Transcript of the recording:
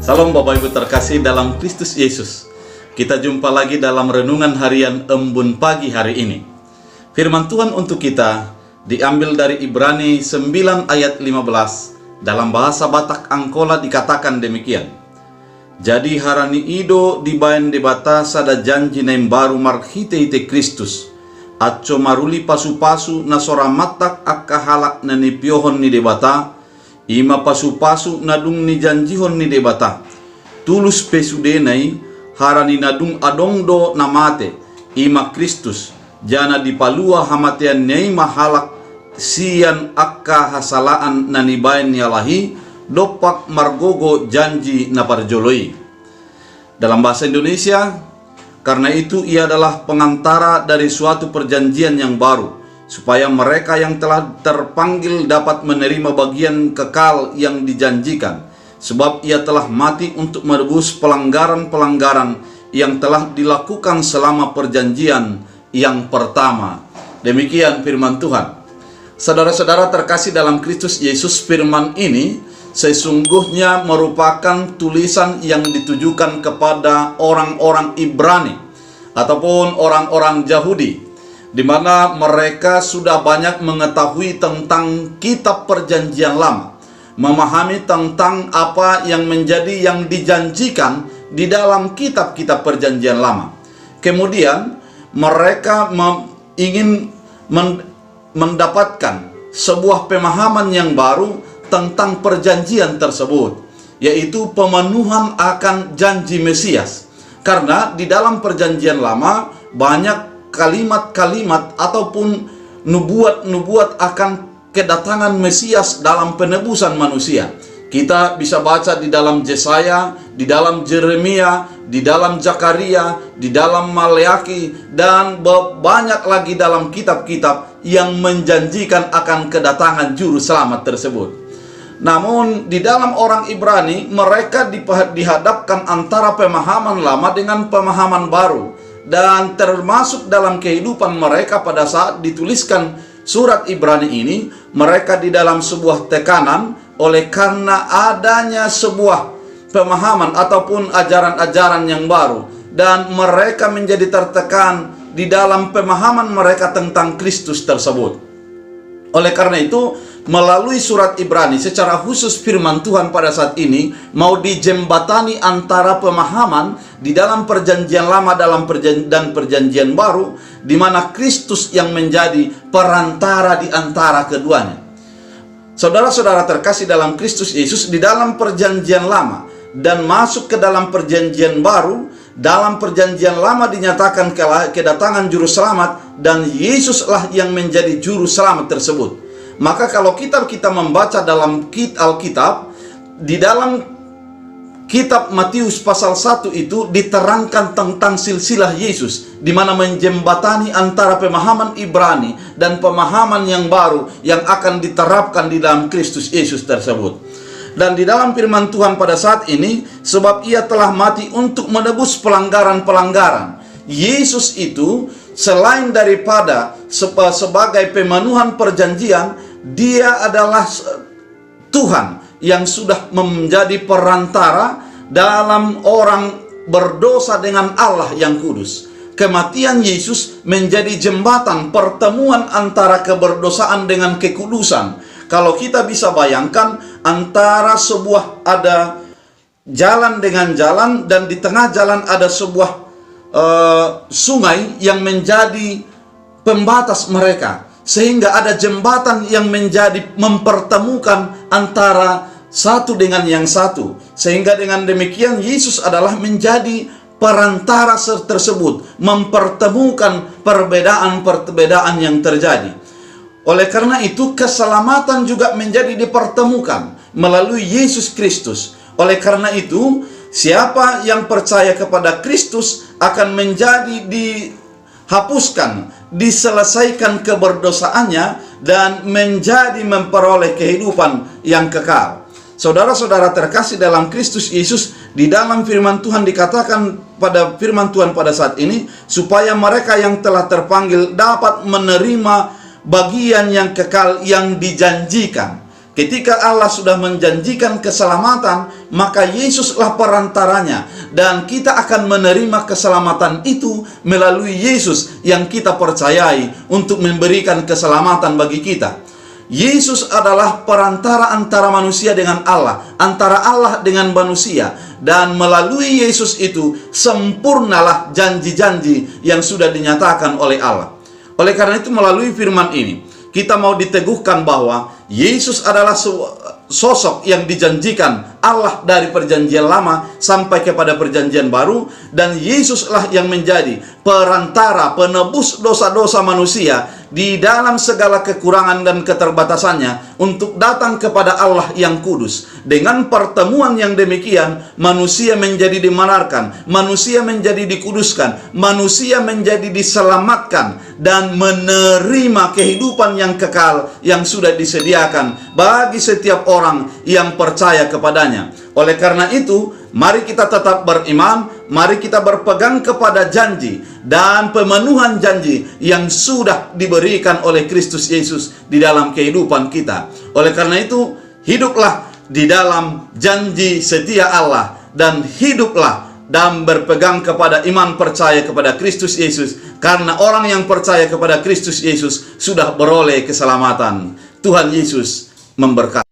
Salam Bapak Ibu terkasih dalam Kristus Yesus. Kita jumpa lagi dalam renungan harian Embun Pagi hari ini. Firman Tuhan untuk kita diambil dari Ibrani 9 ayat 15. Dalam bahasa Batak Angkola dikatakan demikian. Jadi harani ido dibayan debata sada janji naim baru marhite-hite Kristus. Acco maruli pasu-pasu nasora matak akka halak na nipiohon ni debata. Ima pasu-pasu nadung ni janjihon ni debata. Tulus pesudenai harani nadung adongdo namate. Ima Kristus jana dipalua hamatian nei mahalak sian akka hasalaan nanibain yalahi dopak margogo janji naparjoloi. Dalam bahasa Indonesia, karena itu ia adalah pengantara dari suatu perjanjian yang baru, supaya mereka yang telah terpanggil dapat menerima bagian kekal yang dijanjikan, sebab ia telah mati untuk menebus pelanggaran-pelanggaran yang telah dilakukan selama perjanjian yang pertama. Demikian firman Tuhan. Saudara-saudara terkasih dalam Kristus Yesus, firman ini sesungguhnya merupakan tulisan yang ditujukan kepada orang-orang Ibrani ataupun orang-orang Yahudi, di mana mereka sudah banyak mengetahui tentang kitab perjanjian lama, memahami tentang apa yang menjadi yang dijanjikan di dalam kitab-kitab perjanjian lama. Kemudian mereka ingin mendapatkan sebuah pemahaman yang baru tentang perjanjian tersebut, yaitu pemenuhan akan janji Mesias. Karena di dalam perjanjian lama banyak kalimat-kalimat ataupun nubuat-nubuat akan kedatangan Mesias dalam penebusan manusia. Kita bisa baca di dalam Yesaya, di dalam Yeremia, di dalam Zakaria, di dalam Maleaki, dan banyak lagi dalam kitab-kitab yang menjanjikan akan kedatangan juru selamat tersebut. Namun di dalam orang Ibrani mereka dihadapkan antara pemahaman lama dengan pemahaman baru, dan termasuk dalam kehidupan mereka pada saat dituliskan surat Ibrani ini, mereka di dalam sebuah tekanan oleh karena adanya sebuah pemahaman ataupun ajaran-ajaran yang baru, dan mereka menjadi tertekan di dalam pemahaman mereka tentang Kristus tersebut. Oleh karena itu, melalui surat Ibrani secara khusus firman Tuhan pada saat ini mau dijembatani antara pemahaman di dalam perjanjian lama dan perjanjian baru, di mana Kristus yang menjadi perantara di antara keduanya. Saudara-saudara terkasih dalam Kristus Yesus, di dalam perjanjian lama dan masuk ke dalam perjanjian baru, dalam perjanjian lama dinyatakan kedatangan juru selamat, dan Yesuslah yang menjadi juru selamat tersebut. Maka kalau kita membaca dalam Alkitab, di dalam kitab Matius pasal 1 itu diterangkan tentang silsilah Yesus, di mana menjembatani antara pemahaman Ibrani dan pemahaman yang baru yang akan diterapkan di dalam Kristus Yesus tersebut. Dan di dalam firman Tuhan pada saat ini, sebab ia telah mati untuk menebus pelanggaran-pelanggaran. Yesus itu selain daripada sebagai pemenuhan perjanjian, dia adalah Tuhan yang sudah menjadi perantara dalam orang berdosa dengan Allah yang kudus. Kematian Yesus menjadi jembatan pertemuan antara keberdosaan dengan kekudusan. Kalau kita bisa bayangkan antara ada jalan dengan jalan, dan di tengah jalan ada sebuah sungai yang menjadi pembatas mereka, sehingga ada jembatan yang menjadi mempertemukan antara satu dengan yang satu, sehingga dengan demikian Yesus adalah menjadi perantara tersebut, mempertemukan perbedaan-perbedaan yang terjadi. Oleh karena itu keselamatan juga menjadi dipertemukan melalui Yesus Kristus. Oleh karena itu siapa yang percaya kepada Kristus akan menjadi dihapuskan, diselesaikan keberdosaannya, dan menjadi memperoleh kehidupan yang kekal. Saudara-saudara terkasih dalam Kristus Yesus, di dalam firman Tuhan dikatakan pada firman Tuhan pada saat ini, supaya mereka yang telah terpanggil dapat menerima bagian yang kekal yang dijanjikan. Ketika Allah sudah menjanjikan keselamatan, maka Yesuslah perantaranya, dan kita akan menerima keselamatan itu melalui Yesus yang kita percayai untuk memberikan keselamatan bagi kita. Yesus adalah perantara antara manusia dengan Allah, antara Allah dengan manusia, dan melalui Yesus itu sempurnalah janji-janji yang sudah dinyatakan oleh Allah. Oleh karena itu, melalui firman ini kita mau diteguhkan bahwa Yesus adalah sosok yang dijanjikan Allah dari perjanjian lama sampai kepada perjanjian baru, dan Yesuslah yang menjadi perantara penebus dosa-dosa manusia di dalam segala kekurangan dan keterbatasannya untuk datang kepada Allah yang kudus. Dengan pertemuan yang demikian, manusia menjadi dibenarkan, manusia menjadi dikuduskan, manusia menjadi diselamatkan dan menerima kehidupan yang kekal yang sudah disediakan bagi setiap orang yang percaya kepadanya. Oleh karena itu, mari kita tetap beriman, mari kita berpegang kepada janji dan pemenuhan janji yang sudah diberikan oleh Kristus Yesus di dalam kehidupan kita. Oleh karena itu, hiduplah di dalam janji setia Allah, dan hiduplah dan berpegang kepada iman percaya kepada Kristus Yesus, karena orang yang percaya kepada Kristus Yesus sudah beroleh keselamatan. Tuhan Yesus memberkati.